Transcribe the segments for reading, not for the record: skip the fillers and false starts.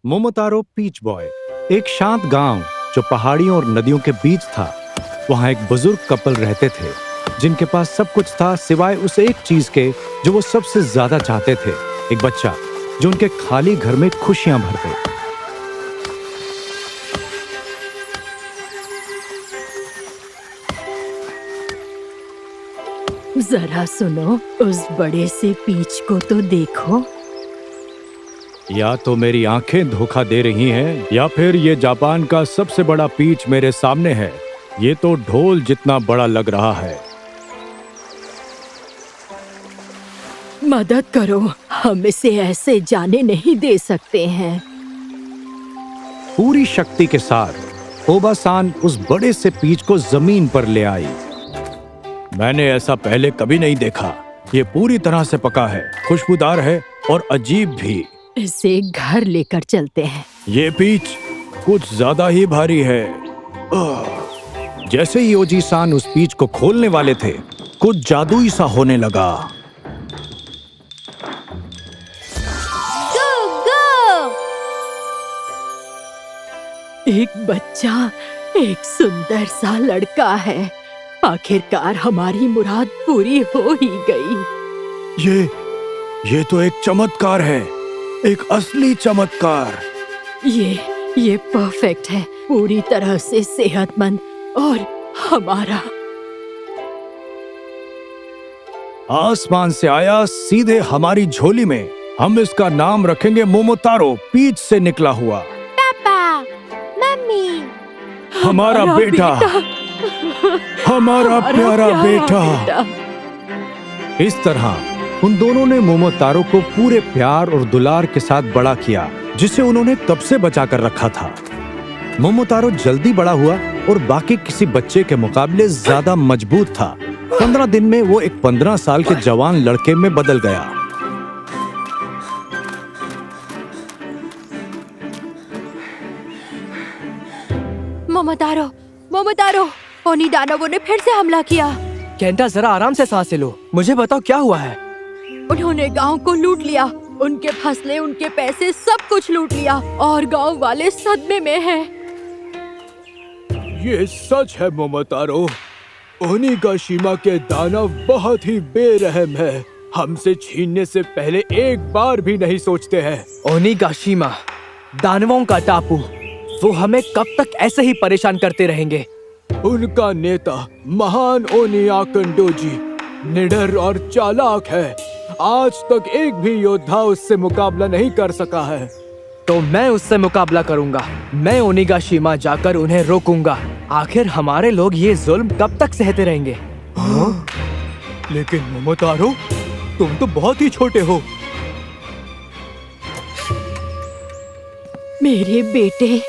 मोमोतारो peach boy एक शांत गांव जो पहाड़ियों और नदियों के बीच था। वहां एक बुजुर्ग कपल रहते थे जिनके पास सब कुछ था सिवाय उस एक चीज के जो वो सबसे ज्यादा चाहते थे, एक बच्चा जो उनके खाली घर में खुशियां भर दे। जरा सुनो, उस बड़े से पीच को तो देखो। या तो मेरी आंखें धोखा दे रही हैं या फिर ये जापान का सबसे बड़ा पीच मेरे सामने है। ये तो ढोल जितना बड़ा लग रहा है। मदद करो, हम इसे ऐसे जाने नहीं दे सकते हैं। पूरी शक्ति के साथ ओबासान उस बड़े से पीच को जमीन पर ले आई। मैंने ऐसा पहले कभी नहीं देखा। ये पूरी तरह से पका है, खुशबूदार है और अजीब भी। इसे घर लेकर चलते हैं। ये पीच कुछ ज्यादा ही भारी है। जैसे ही ओजी-सान उस पीच को खोलने वाले थे, कुछ जादुई सा होने लगा। गो गो! एक बच्चा, एक सुंदर सा लड़का है। आखिरकार हमारी मुराद पूरी हो ही गई। ये तो एक चमत्कार है, एक असली चमत्कार। ये परफेक्ट है, पूरी तरह से सेहतमंद और हमारा। आसमान से आया सीधे हमारी झोली में। हम इसका नाम रखेंगे मोमोतारो, पीच से निकला हुआ। पापा, मम्मी, हमारा बेटा, हमारा प्यारा बेटा। इस तरह उन दोनों ने मोमोतारो को पूरे प्यार और दुलार के साथ बड़ा किया, जिसे उन्होंने तब से बचा कर रखा था। मोमोतारो जल्दी बड़ा हुआ और बाकी किसी बच्चे के मुकाबले ज्यादा मजबूत था। 15 दिन में वो एक 15 साल के जवान लड़के में बदल गया। मोमोतारो, मोमोतारो, ओनी दानवों ने फिर से हमला किया। केंटा, जरा आराम से सांसें लो। मुझे बताओ क्या हुआ है। उन्होंने गांव को लूट लिया। उनके फसलें, उनके पैसे, सब कुछ लूट लिया और गांव वाले सदमे में हैं। ये सच है मोमोतारो। ओनिगाशिमा के दानव बहुत ही बेरहम है। हमसे छीनने से पहले एक बार भी नहीं सोचते हैं। ओनिगाशिमा, दानवों का टापू। वो हमें कब तक ऐसे ही परेशान करते रहेंगे। उनका नेता महान ओनिया कंडोजी निडर और चालाक है। आज तक एक भी योद्धा उससे मुकाबला नहीं कर सका है। तो मैं उससे मुकाबला करूंगा। मैं ओनिगाशिमा जाकर उन्हें रोकूंगा। आखिर हमारे लोग ये जुल्म कब तक सहते रहेंगे। लेकिन मोमोतारो, तुम तो बहुत ही छोटे हो। मेरे बेटे,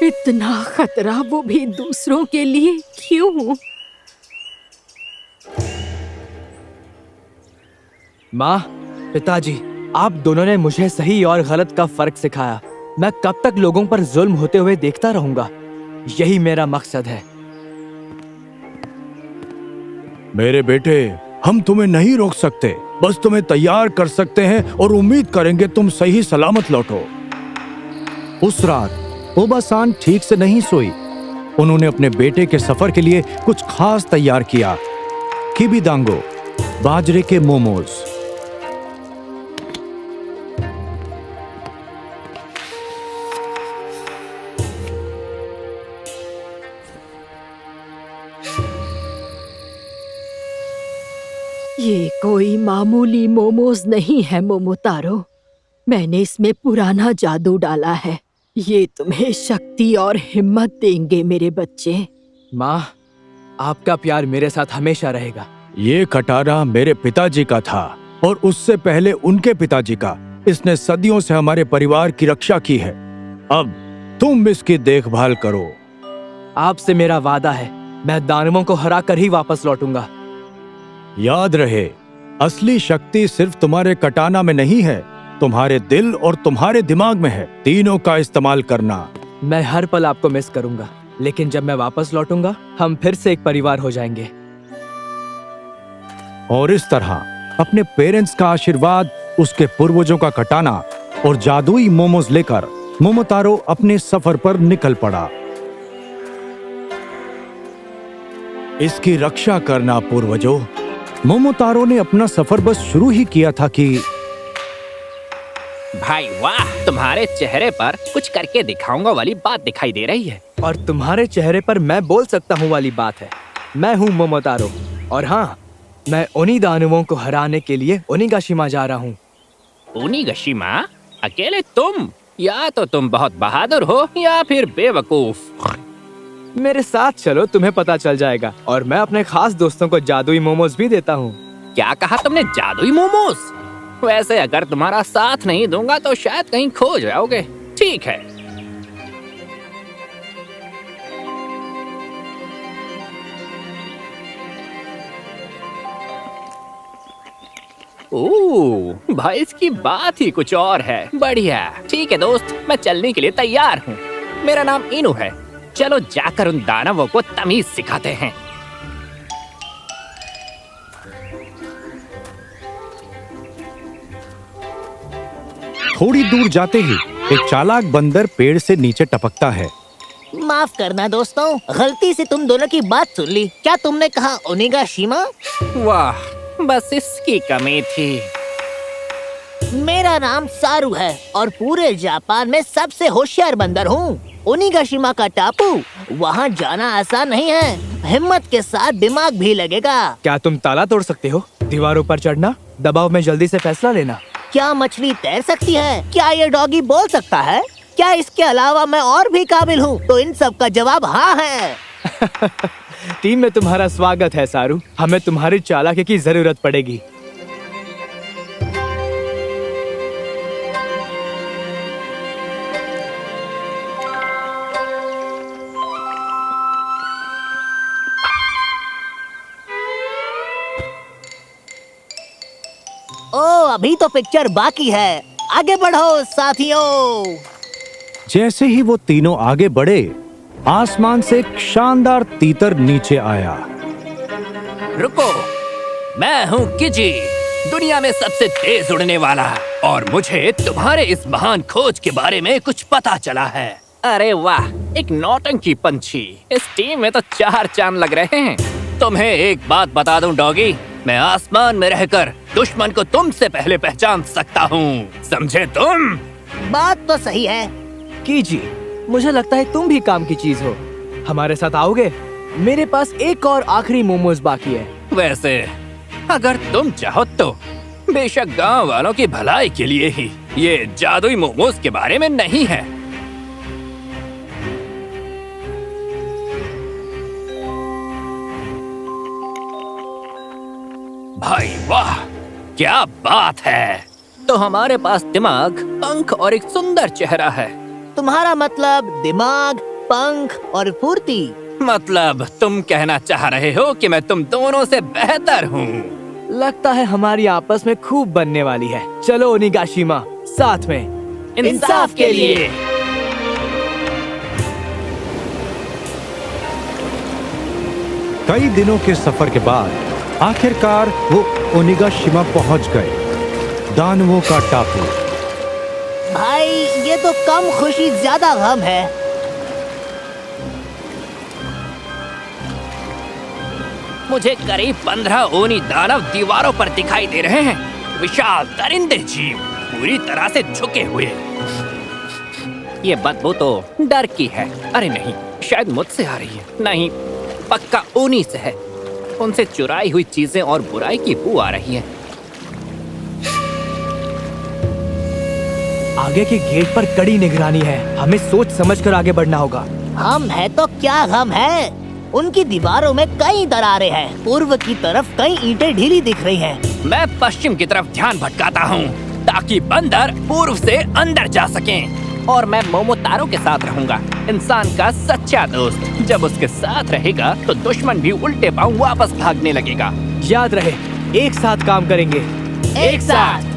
इतना खतरा, वो भी दूसरों के लिए, क्यों? माँ, पिताजी, आप दोनों ने मुझे सही और गलत का फर्क सिखाया। मैं कब तक लोगों पर जुल्म होते हुए देखता रहूंगा। यही मेरा मकसद है। मेरे बेटे, हम तुम्हें नहीं रोक सकते, बस तुम्हें तैयार कर सकते हैं और उम्मीद करेंगे तुम सही सलामत लौटो। उस रात ओबासान ठीक से नहीं सोई। उन्होंने अपने बेटे के सफर के लिए कुछ खास तैयार किया। किबिदांगो, बाजरे के मोमोज। ये कोई मामूली मोमोज नहीं है मोमोतारो। मैंने इसमें पुराना जादू डाला है। ये तुम्हें शक्ति और हिम्मत देंगे मेरे बच्चे। माँ, आपका प्यार मेरे साथ हमेशा रहेगा। ये कटारा मेरे पिताजी का था और उससे पहले उनके पिताजी का। इसने सदियों से हमारे परिवार की रक्षा की है। अब तुम इसकी देखभाल करो। आपसे मेरा वादा है, मैं दानवों को हरा कर ही वापस लौटूंगा। याद रहे, असली शक्ति सिर्फ तुम्हारे कटाना में नहीं है, तुम्हारे दिल और तुम्हारे दिमाग में है। तीनों का इस्तेमाल करना। मैं हर पल आपको मिस करूंगा, लेकिन जब मैं वापस लौटूंगा, हम फिर से एक परिवार हो जाएंगे। और इस तरह अपने पेरेंट्स का आशीर्वाद, उसके पूर्वजों का कटाना और जादुई मोमोज लेकर मोमोतारो अपने सफर पर निकल पड़ा। इसकी रक्षा करना पूर्वजों। मोमोतारो ने अपना सफर बस शुरू ही किया था कि भाई वाह, तुम्हारे चेहरे पर कुछ करके दिखाऊंगा वाली बात दिखाई दे रही है। और तुम्हारे चेहरे पर मैं बोल सकता हूँ वाली बात है। मैं हूँ मोमोतारो, और हाँ, मैं उन्हीं दानवों को हराने के लिए ओनिगाशिमा जा रहा हूँ। ओनिगाशिमा? अकेले तुम? या तो तुम बहुत बहादुर हो या फिर बेवकूफ। मेरे साथ चलो, तुम्हें पता चल जाएगा। और मैं अपने खास दोस्तों को जादुई मोमोज भी देता हूँ। क्या कहा तुमने? जादुई मोमोज? वैसे अगर तुम्हारा साथ नहीं दूंगा तो शायद कहीं खो जाओगे। ठीक है। ओह भाई, इसकी बात ही कुछ और है। बढ़िया, ठीक है दोस्त, मैं चलने के लिए तैयार हूँ। मेरा नाम इनु है। चलो जाकर उन दानवों को तमीज सिखाते हैं। थोड़ी दूर जाते ही एक चालाक बंदर पेड़ से नीचे टपकता है। माफ करना दोस्तों, गलती से तुम दोनों की बात सुन ली। क्या तुमने कहा ओनिगाशिमा? वाह, बस इसकी कमी थी। मेरा नाम सारू है और पूरे जापान में सबसे होशियार बंदर हूँ। ओनिगाशिमा का टापू, वहाँ जाना आसान नहीं है। हिम्मत के साथ दिमाग भी लगेगा। क्या तुम ताला तोड़ सकते हो? दीवारों पर चढ़ना, दबाव में जल्दी से फैसला लेना। क्या मछली तैर सकती है? क्या ये डॉगी बोल सकता है? क्या इसके अलावा मैं और भी काबिल हूँ? तो इन सब का जवाब हाँ है। टीम में तुम्हारा स्वागत है सारू। हमें तुम्हारी चालाकी की जरूरत पड़ेगी। ओ, अभी तो पिक्चर बाकी है। आगे बढ़ो साथियों। जैसे ही वो तीनों आगे बढ़े, आसमान से एक शानदार तीतर नीचे आया। रुको, मैं हूँ किजी, दुनिया में सबसे तेज उड़ने वाला, और मुझे तुम्हारे इस महान खोज के बारे में कुछ पता चला है। अरे वाह, एक नौटंकी पंछी। इस टीम में तो 4 चांद लग रहे हैं। तुम्हें एक बात बता दूं डॉगी, मैं आसमान में रहकर दुश्मन को तुमसे पहले पहचान सकता हूँ। समझे तुम? बात तो सही है। कीजी, मुझे लगता है तुम भी काम की चीज हो। हमारे साथ आओगे? मेरे पास एक और आखिरी मोमोज बाकी है। वैसे अगर तुम चाहो तो बेशक गांव वालों की भलाई के लिए ही। ये जादुई मोमोज के बारे में नहीं है। भाई वाह, क्या बात है। तो हमारे पास दिमाग, पंख और एक सुंदर चेहरा है। तुम्हारा मतलब दिमाग, पंख और फुर्ती? मतलब तुम कहना चाह रहे हो कि मैं तुम दोनों से बेहतर हूँ। लगता है हमारी आपस में खूब बनने वाली है। चलो ओनिगाशिमा, साथ में इंसाफ के लिए। कई दिनों के सफर के बाद आखिरकार वो ओनिगाशिमा पहुंच गए, दानवों का टापू। भाई, ये तो कम खुशी ज्यादा गम है। मुझे करीब 15 ओनी दानव दीवारों पर दिखाई दे रहे हैं। विशाल दरिंदे जीव, पूरी तरह से झुके हुए। ये बदबू तो डर की है। अरे नहीं, शायद मुझसे आ रही है। नहीं, पक्का ओनी से है। उनसे चुराई हुई चीजें और बुराई की बू आ रही है। आगे के गेट पर कड़ी निगरानी है। हमें सोच समझकर आगे बढ़ना होगा। हम है तो क्या गम है। उनकी दीवारों में कई दरारें हैं। पूर्व की तरफ कई ईंटें ढीली दिख रही हैं। मैं पश्चिम की तरफ ध्यान भटकाता हूँ ताकि बंदर पूर्व से अंदर जा सकें। और मैं मोमोतारो के साथ रहूंगा, इंसान का सच्चा दोस्त। जब उसके साथ रहेगा तो दुश्मन भी उल्टे पांव वापस भागने लगेगा। याद रहे, एक साथ काम करेंगे। एक साथ।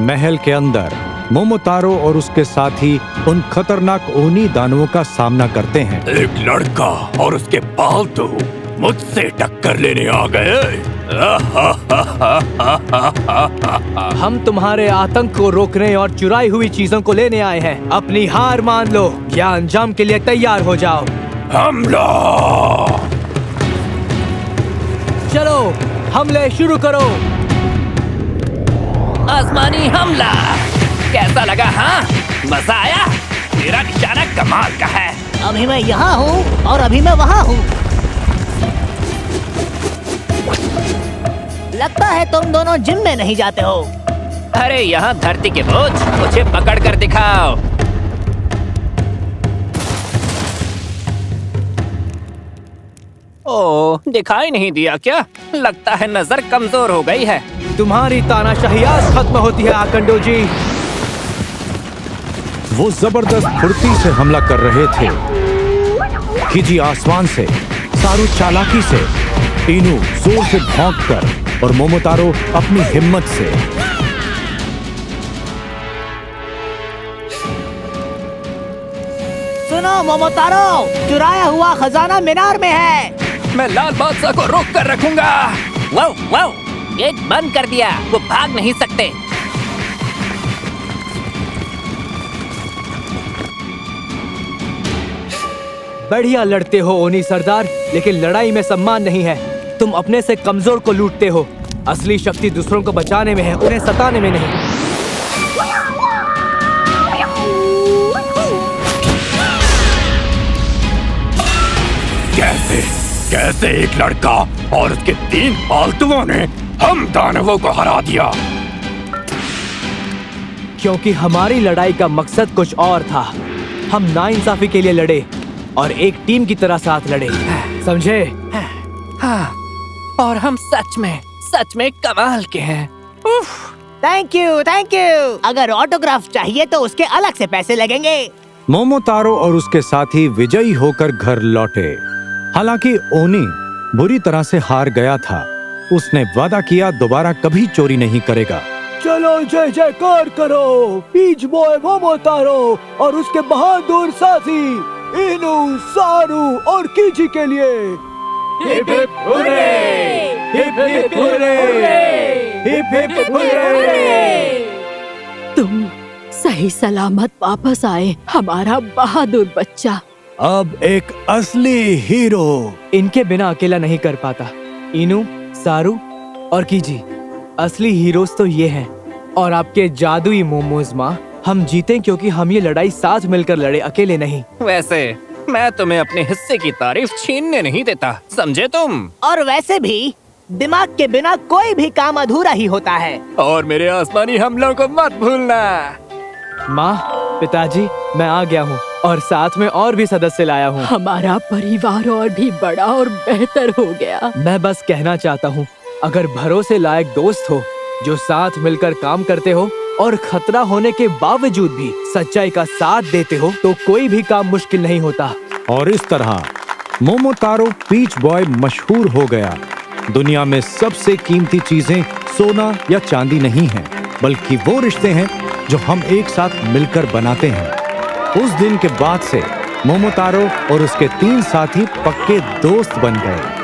महल के अंदर मोमोतारो और उसके साथी उन खतरनाक ओनी दानवों का सामना करते हैं। एक लड़का और उसके पालतू मुझसे टक्कर लेने आ गए। हम तुम्हारे आतंक को रोकने और चुराई हुई चीजों को लेने आए हैं। अपनी हार मान लो या अंजाम के लिए तैयार हो जाओ। हमला! चलो हमले शुरू करो। आसमानी हमला कैसा लगा? हाँ, मजा आया? मेरा निशाना कमाल का है। अभी मैं यहाँ हूँ और अभी मैं वहाँ हूँ। लगता है तुम दोनों जिम में नहीं जाते हो। अरे यहाँ धरती के बोझ मुझे पकड़ कर दिखाओ। ओह, दिखाई नहीं दिया क्या? लगता है नजर कमजोर हो गई है। तुम्हारी तानाशाही आज खत्म होती है आकंडो जी। वो जबरदस्त फुर्ती से हमला कर रहे थे। किजी आसमान से, सारू चालाकी से, इनू जोर से भौंककर और मोमोतारो अपनी हिम्मत से। सुनो मोमोतारो, चुराया हुआ खजाना मीनार में है। मैं लाल बादशाह को रोक कर रखूंगा। वाओ वाओ, गेट बंद कर दिया। वो भाग नहीं सकते। बढ़िया लड़ते हो ओनी सरदार, लेकिन लड़ाई में सम्मान नहीं है। तुम अपने से कमजोर को लूटते हो। असली शक्ति दूसरों को बचाने में है, उन्हें सताने में नहीं। कैसे एक लड़का और उसके 3 पालतुओं ने हम दानवों को हरा दिया? क्योंकि हमारी लड़ाई का मकसद कुछ और था। हम नाइंसाफी के लिए लड़े और एक टीम की तरह साथ लड़े, समझे? हाँ, और हम सच में कमाल के हैं। उफ। Thank you, thank you. अगर ऑटोग्राफ चाहिए तो उसके अलग से पैसे लगेंगे। मोमोतारो और उसके साथी विजयी होकर घर लौटे। हालांकि ओनी बुरी तरह से हार गया था। उसने वादा किया दोबारा कभी चोरी नहीं करेगा। चलो जय जयकार करो बीच बॉय मोमोतारो और उसके बहादुर साथी इनू, सारू और कीजी के लिए। Hip hip hurray! Hip hip hurray! Hip hip hurray! तुम सही सलामत वापस आए, हमारा बहादुर बच्चा। अब एक असली हीरो। इनके बिना अकेला नहीं कर पाता। इनू, सारू और कीजी असली हीरोज तो ये हैं। और आपके जादुई मोमोज माँ, हम जीते क्योंकि हम ये लड़ाई साथ मिलकर लड़े, अकेले नहीं। वैसे मैं तुम्हें अपने हिस्से की तारीफ छीनने नहीं देता, समझे तुम? और वैसे भी दिमाग के बिना कोई भी काम अधूरा ही होता है। और मेरे आसमानी हमलों को मत भूलना। माँ, पिताजी, मैं आ गया हूँ और साथ में और भी सदस्य लाया हूँ। हमारा परिवार और भी बड़ा और बेहतर हो गया। मैं बस कहना चाहता हूँ, अगर भरोसे लायक दोस्त हो जो साथ मिलकर काम करते हो और खतरा होने के बावजूद भी सच्चाई का साथ देते हो, तो कोई भी काम मुश्किल नहीं होता। और इस तरह मोमोतारो पीच बॉय मशहूर हो गया। दुनिया में सबसे कीमती चीजें सोना या चांदी नहीं हैं, बल्कि वो रिश्ते हैं जो हम एक साथ मिलकर बनाते हैं। उस दिन के बाद से मोमोतारो और उसके 3 साथी पक्के दोस्त बन गए।